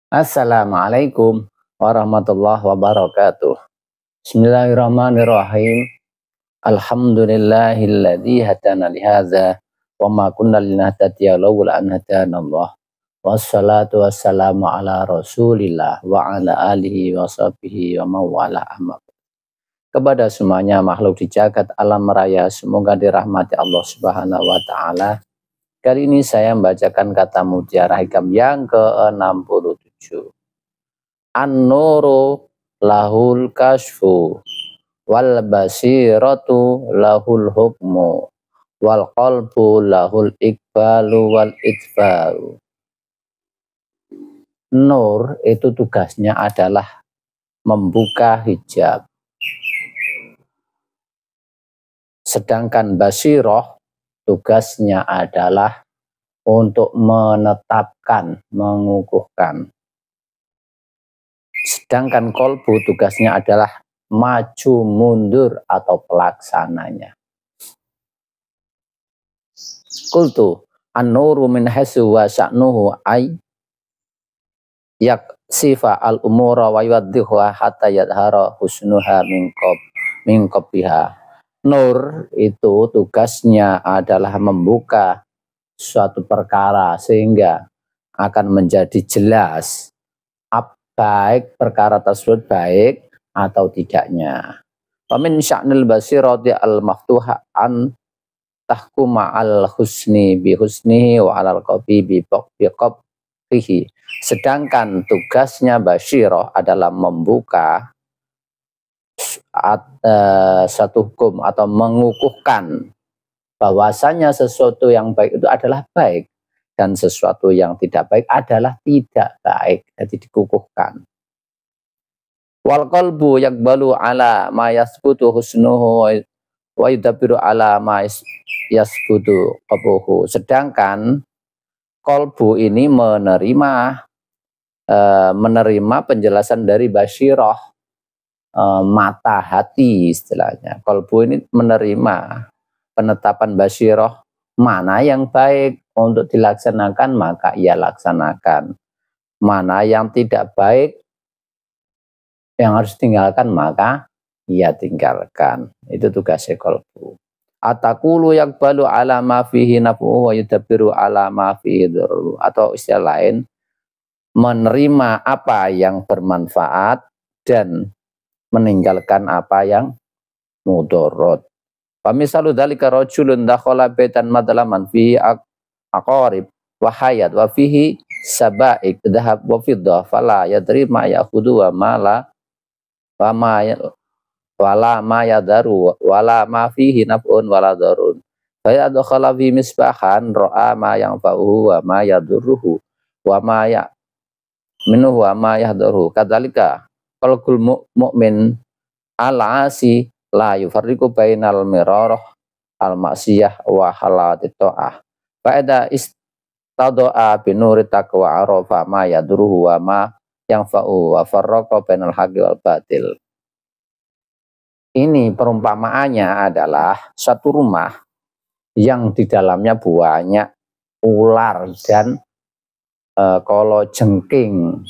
Assalamualaikum warahmatullahi wabarakatuh. Bismillahirrahmanirrahim. Alhamdulillahilladzi hadana lihadza wa ma kunna linahtadiya laula an hadanallah. Wassalatu wassalamu ala Rasulillah wa ala alihi wa sahbihi wa mawala amma. Kepada semuanya makhluk di jagat alam raya, semoga dirahmati Allah Subhanahu wa taala. Kali ini saya membacakan kata mutiara hikam yang ke-67. An-nuru lahul kasfu wal basiratu lahul hukmu wal qalbu lahul iqbalu wal idbaru. Nur itu tugasnya adalah membuka hijab. Sedangkan basiroh tugasnya adalah untuk menetapkan, mengukuhkan. Sedangkan kolbu tugasnya adalah maju mundur atau pelaksananya. Qultu an-nuru min hasu wa sya'nuhu ay yaksifa al-umura wa yuwaddihuha hatta yadhara husnuha min qabiha. Nur itu tugasnya adalah membuka suatu perkara sehingga akan menjadi jelas baik perkara tersebut baik atau tidaknya. Wa min sya'nil basirati al-maftuha an tahkuma al-husni bi husnihi wa alal qabi bi qabbihi. Sedangkan tugasnya basyirah adalah membuka satu hukum atau mengukuhkan bahwasanya sesuatu yang baik itu adalah baik dan sesuatu yang tidak baik adalah tidak baik, jadi dikukuhkan. Wal qalbu yaqbalu ala ma yasbutu husnuhu wa yudabbiru ala ma yasbutu qabuhu. Sedangkan qalbu ini menerima penjelasan dari basyirah, mata hati istilahnya. Qalbu ini menerima penetapan basyirah, mana yang baik untuk dilaksanakan maka ia laksanakan, mana yang tidak baik yang harus tinggalkan maka ia tinggalkan. Itu tugasnya qalbu. Ataqulu yaqbalu ala ma fihi naf'uhu wa yudabbiru ala ma fihi dhurru. Atau istilah lain, menerima apa yang bermanfaat dan meninggalkan apa yang mudorot. Pamisalu dzalika rajulun dakhala baitan madlaman fihi aqarib wa hayat wa fihi sabaik dhahab wa fiddah fala yadri ma ya'khudhu wa ma yadaru wala ma fihi naf'un wala darun. Fa yadkhala fi misbahan ra'a ma yanfa'uhu wa ma yadurruhu wa ma minhu wa ma yahdaruhu. Kadzalika qalbul mu'min al-asi la yufarriqu bainal mirarah al-ma'siyah wa halatit ta'ah. Fa'ida istado'a binuri taqwa arafa ma yadruhu wa ma yanfa'u wa farraqa bainal haqqi wal batil. Ini perumpamaannya adalah satu rumah yang di dalamnya banyak ular dan kolojengking.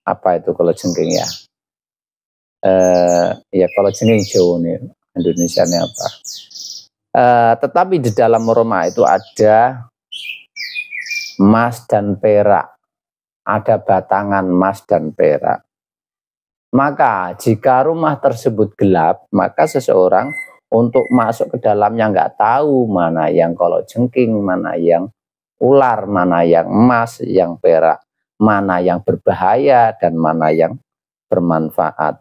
Apa itu kolojengking ya? Ya kalau jenis Jawa nih, Indonesia ini apa? Tetapi di dalam rumah itu ada emas dan perak, ada batangan emas dan perak. Maka jika rumah tersebut gelap, maka seseorang untuk masuk ke dalamnya nggak tahu mana yang kolojengking, mana yang ular, mana yang emas, yang perak, mana yang berbahaya dan mana yang bermanfaat.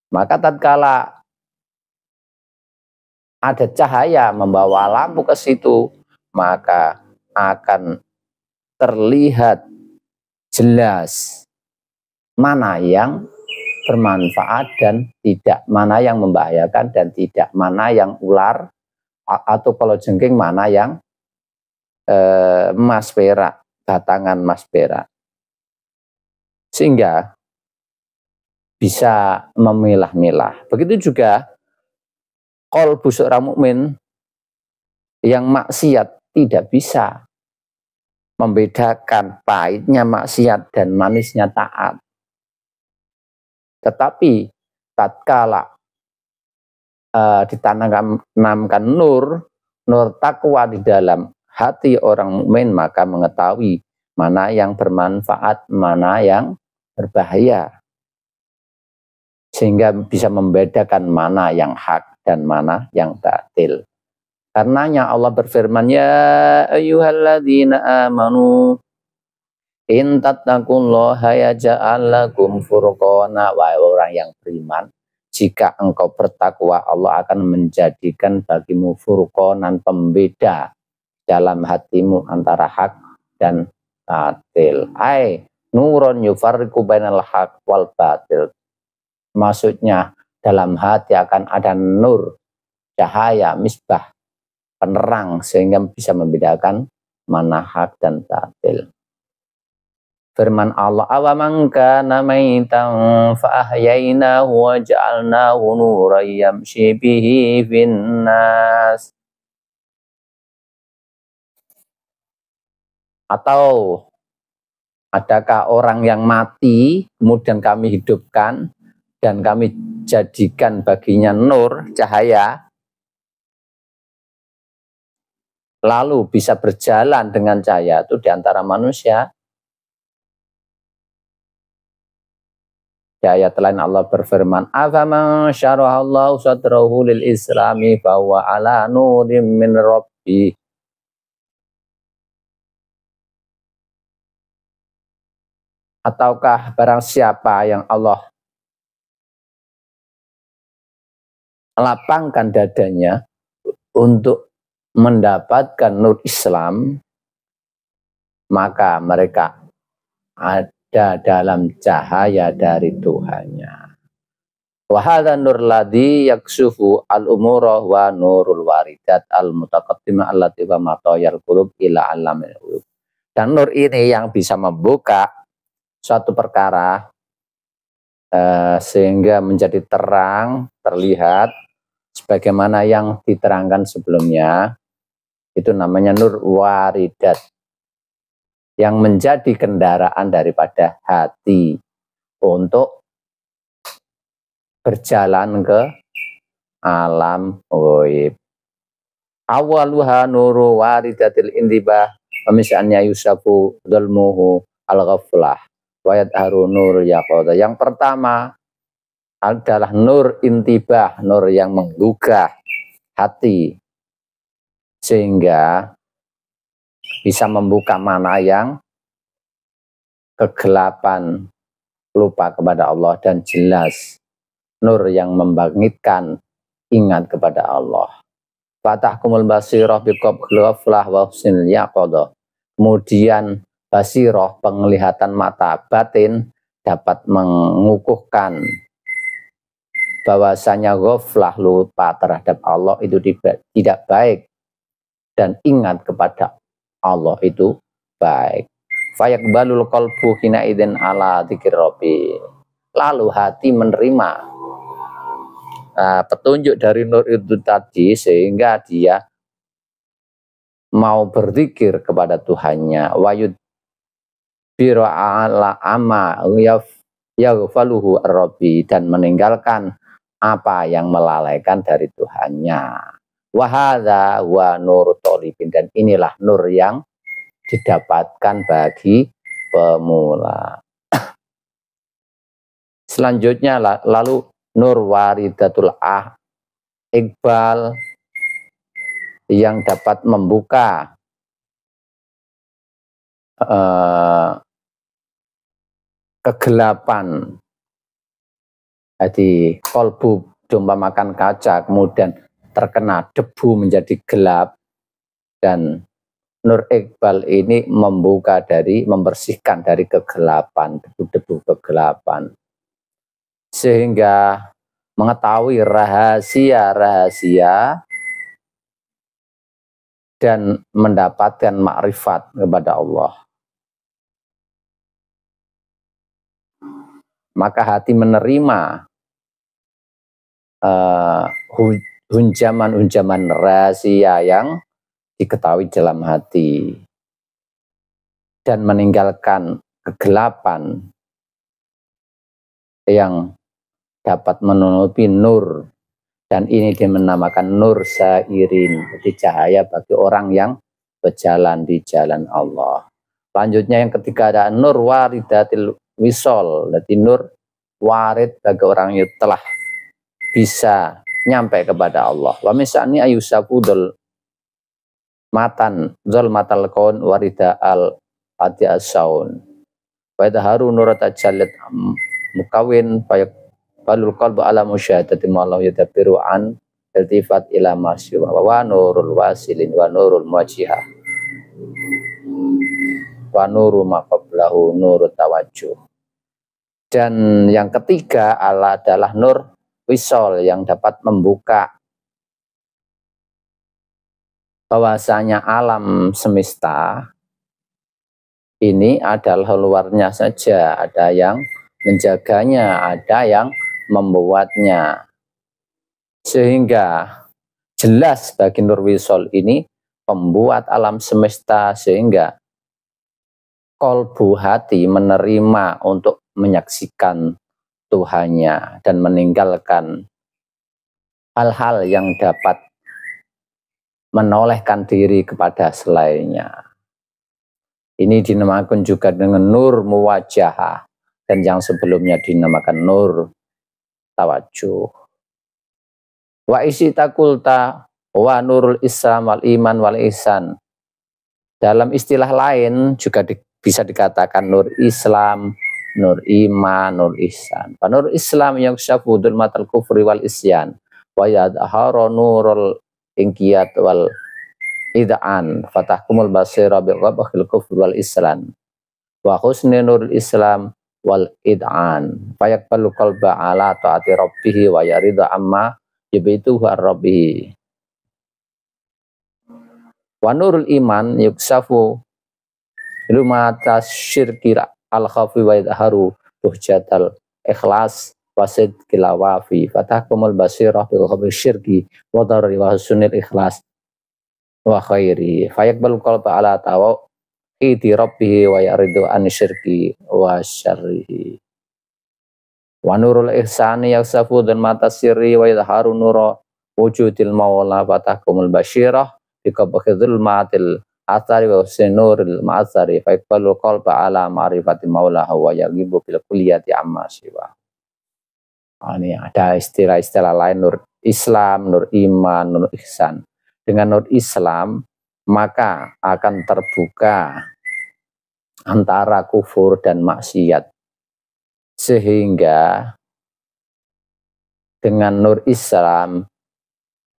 Maka tatkala ada cahaya membawa lampu ke situ, maka akan terlihat jelas mana yang bermanfaat dan tidak, mana yang membahayakan dan tidak, mana yang ular atau kalau jengking mana yang emas perak, batangan emas perak. Sehingga bisa memilah-milah. Begitu juga qalbu seorang mukmin yang maksiat tidak bisa membedakan pahitnya maksiat dan manisnya taat. Tetapi tatkala ditanamkan nur takwa di dalam hati orang mukmin, maka mengetahui mana yang bermanfaat, mana yang berbahaya, sehingga bisa membedakan mana yang hak dan mana yang batil. Karenanya Allah berfirman, ya ayyuhalladzina amanu in tattaqullaha yaj'al lakum furqana, wahai orang yang beriman, jika engkau bertakwa, Allah akan menjadikan bagimu furqanan, pembeda dalam hatimu antara hak dan batil. Ai nurun yufarriqu bainal haq wal batil. Maksudnya dalam hati akan ada nur, cahaya, misbah, penerang, sehingga bisa membedakan mana hak dan batil. Firman Allah, awaman kana maitan fa ahyainahu wa ja'alnahu nuran yamshi bihi finnas. Atau adakah orang yang mati kemudian kami hidupkan dan kami jadikan baginya nur, cahaya, lalu bisa berjalan dengan cahaya itu di antara manusia. Di ayat lain Allah berfirman, afaman syarahallahu sadrahu lil islami fa huwa ala nurim min rabbi. Ataukah barang siapa yang Allah lapangkan dadanya untuk mendapatkan nur Islam, maka mereka ada dalam cahaya dari Tuhannya. Wa hadza nur ladzi yaksufu al-umura wa nurul waridat al-mutaqaddimah allati wa matayal qulub ila alamil ghuyub. Dan nur ini yang bisa membuka suatu perkara sehingga menjadi terang, terlihat sebagaimana yang diterangkan sebelumnya. Itu namanya nur waridat, yang menjadi kendaraan daripada hati untuk berjalan ke alam ghaib. Awaluha nuru waridatil intibah, misalnya yusafu dzulmuhu al-ghaflah wa yadharu nur yaqadha. Yang pertama adalah nur intibah, nur yang menggugah hati sehingga bisa membuka mana yang kegelapan, lupa kepada Allah, dan jelas nur yang membangkitkan ingat kepada Allah. Fatahkumul basirah biqabl ghaflah wa husnil yaqadha. Kemudian basirah, penglihatan mata batin, dapat mengukuhkan bahwasanya ghaflah, lupa terhadap Allah, itu tidak baik, dan ingat kepada Allah itu baik. Fayaqbalul qalbu hina idzin ala dzikir rabbi. Lalu hati menerima petunjuk dari nur itu tadi, sehingga dia mau berzikir kepada Tuhannya. Wayud biro ala ama yaghfaluhu ar-rabbi, dan meninggalkan apa yang melalaikan dari Tuhannya. Wahadza wa nur thalibin, dan inilah nur yang didapatkan bagi pemula. Selanjutnya lalu nur waridatul iqbal, yang dapat membuka kegelapan. Jadi kolbu domba makan kaca, kemudian terkena debu menjadi gelap, dan nur iqbal ini membersihkan dari kegelapan, debu-debu kegelapan, sehingga mengetahui rahasia-rahasia dan mendapatkan makrifat kepada Allah. Maka hati menerima hunjaman-hunjaman rahasia yang diketahui dalam hati. dan meninggalkan kegelapan yang dapat menutupi nur, dan ini dinamakan nur sairin, jadi cahaya bagi orang yang berjalan di jalan Allah. Lanjutnya yang ketiga ada nur waridatil wisol, jadi nur warid bagi orang yang telah bisa nyampe kepada Allah. Wa misani ayusafudul matan zul matal kaun warida al adiasaun wa idharu nurat tajallat mukawin fayak balul qalbu ala musyahadati ma Allah yadabbiru an iltifat ila masyiwa wa nurul wasilin wa nurul muwajjihah wa nuru maqablahu nurut tawajjuh. Dan yang ketiga adalah nur wisol yang dapat membuka bahwasanya alam semesta ini adalah luarnya saja, ada yang menjaganya, ada yang membuatnya, sehingga jelas bagi nur wisol ini pembuat alam semesta, sehingga kolbu hati menerima untuk menyaksikan Tuhannya dan meninggalkan hal-hal yang dapat menolehkan diri kepada selainnya. Ini dinamakan juga dengan nur muwajjahah, dan yang sebelumnya dinamakan nur tawajjuh. Wa isita kulta wa nurul islam wal iman wal ihsan. Dalam istilah lain juga bisa dikatakan nur Islam, nur iman, nur ihsan. Nur Islam yang syafudul matal kufri wal isyan wa yadharu nurul ingkiyat wal id'an fatahkumul basira biqabahil kufr wal islam wa husni nurul islam wal id'an fayaqbalu qalba ala ta'ati rabbih wa yarida amma yabituhu ar-rabbih wa nurul iman yuksafu lumata syirki al-khafi wa idharu tuhjatal ikhlas wasid kilawafi fatahkumul basirah bil khabi syirki wa darri wa husnil ikhlas wa khairi fayaqbalu qalba ala tawaqiti rabbih wa yaridu an syirki wa syarrihi wa nurul ihsani yaksafu dan mata sirri wa idharu nura wujudil maula fatahkumul basirah bi qabkhidul matil athari wa husnul ma'athari fayaqbalu qalba ala ma'rifati maula wa yagibu bil kulliyati amma siwa. Ini ada istilah-istilah lain, nur Islam, nur iman, nur ihsan. Dengan nur Islam maka akan terbuka antara kufur dan maksiat, sehingga dengan nur Islam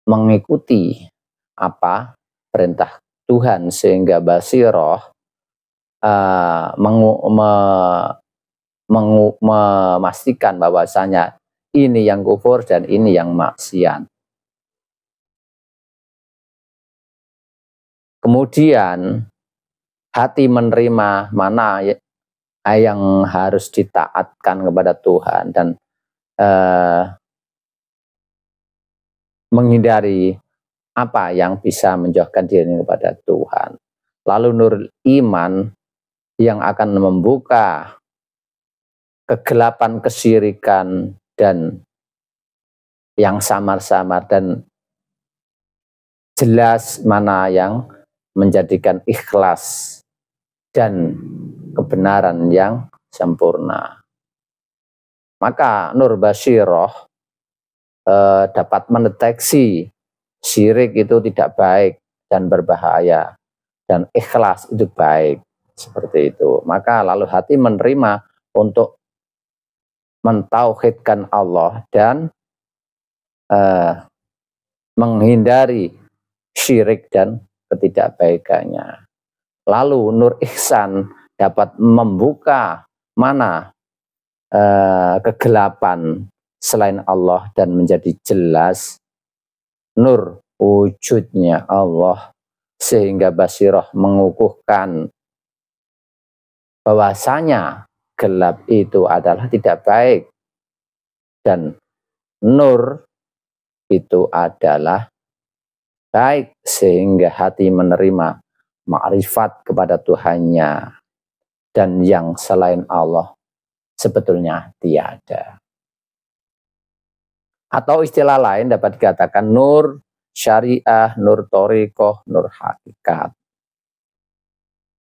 mengikuti apa perintah Tuhan, sehingga basiroh memastikan bahwasanya ini yang kufur dan ini yang maksiat. Kemudian hati menerima mana yang harus ditaatkan kepada Tuhan dan menghindari apa yang bisa menjauhkan diri kepada Tuhan. Lalu nur iman yang akan membuka kegelapan kesyirikan dan yang samar-samar, dan jelas mana yang menjadikan ikhlas dan kebenaran yang sempurna. Maka nur basyiroh dapat mendeteksi syirik itu tidak baik dan berbahaya, dan ikhlas itu baik, seperti itu. Maka lalu hati menerima untuk mentauhidkan Allah dan menghindari syirik dan ketidakbaikannya. Lalu nur ihsan dapat membuka mana kegelapan selain Allah dan menjadi jelas nur wujudnya Allah, sehingga basirah mengukuhkan bahwasanya gelap itu adalah tidak baik dan nur itu adalah baik, sehingga hati menerima makrifat kepada Tuhannya dan yang selain Allah sebetulnya tiada. Atau istilah lain dapat dikatakan nur syariah, nur thariqah, nur hakikat.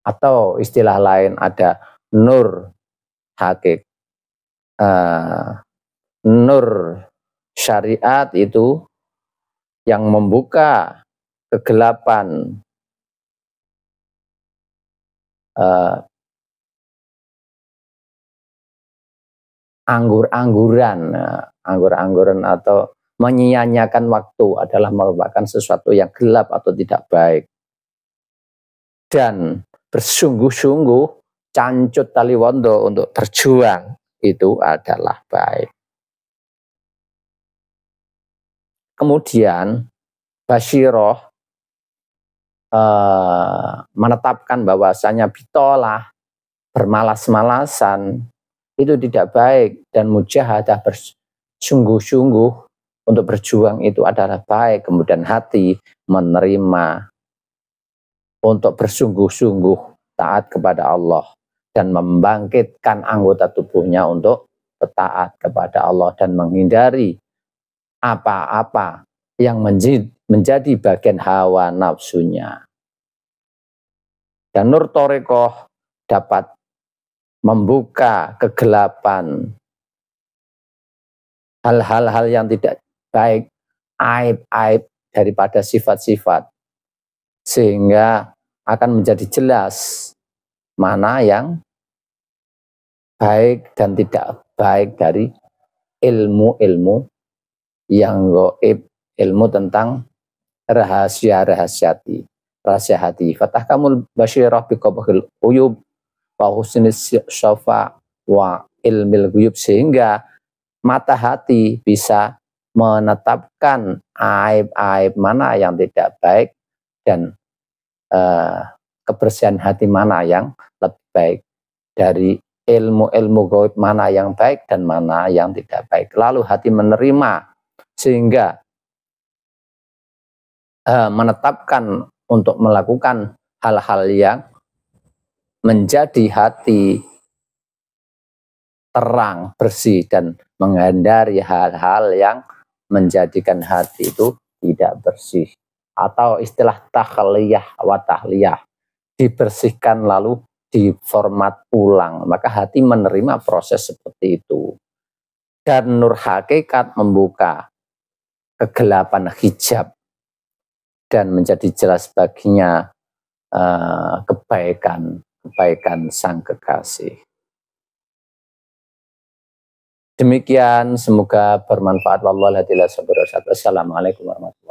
Atau istilah lain ada nur hakik, nur syariat itu yang membuka kegelapan anggur-angguran atau menyia-nyiakan waktu adalah merupakan sesuatu yang gelap atau tidak baik. Dan bersungguh-sungguh cancut taliwondo untuk berjuang itu adalah baik. Kemudian Basyiroh menetapkan bahwasanya bitolah, bermalas-malasan itu tidak baik, dan mujahadah bersungguh-sungguh untuk berjuang itu adalah baik. Kemudian hati menerima untuk bersungguh-sungguh taat kepada Allah dan membangkitkan anggota tubuhnya untuk taat kepada Allah dan menghindari apa-apa yang menjadi bagian hawa nafsunya. Dan nur thariqah dapat membuka kegelapan, hal-hal yang tidak baik, aib-aib daripada sifat-sifat, sehingga akan menjadi jelas mana yang baik dan tidak baik dari ilmu-ilmu yang gaib, ilmu tentang rahasia hati. Fatahkamul basyirah biqabahil uyub wa husnis syafa wa ilmil guyub, sehingga mata hati bisa menetapkan aib-aib mana yang tidak baik dan kebersihan hati mana yang lebih baik, dari ilmu-ilmu gaib mana yang baik dan mana yang tidak baik. Lalu hati menerima sehingga menetapkan untuk melakukan hal-hal yang menjadi hati terang, bersih, dan menghindari hal-hal yang menjadikan hati itu tidak bersih. Atau istilah takhliyah wa tahliyah, dibersihkan lalu diformat ulang. Maka hati menerima proses seperti itu. Dan nur hakikat membuka kegelapan hijab dan menjadi jelas baginya kebaikan sang kekasih. Demikian, semoga bermanfaat. Wallahualam. Assalamualaikum warahmatullahi wabarakatuh.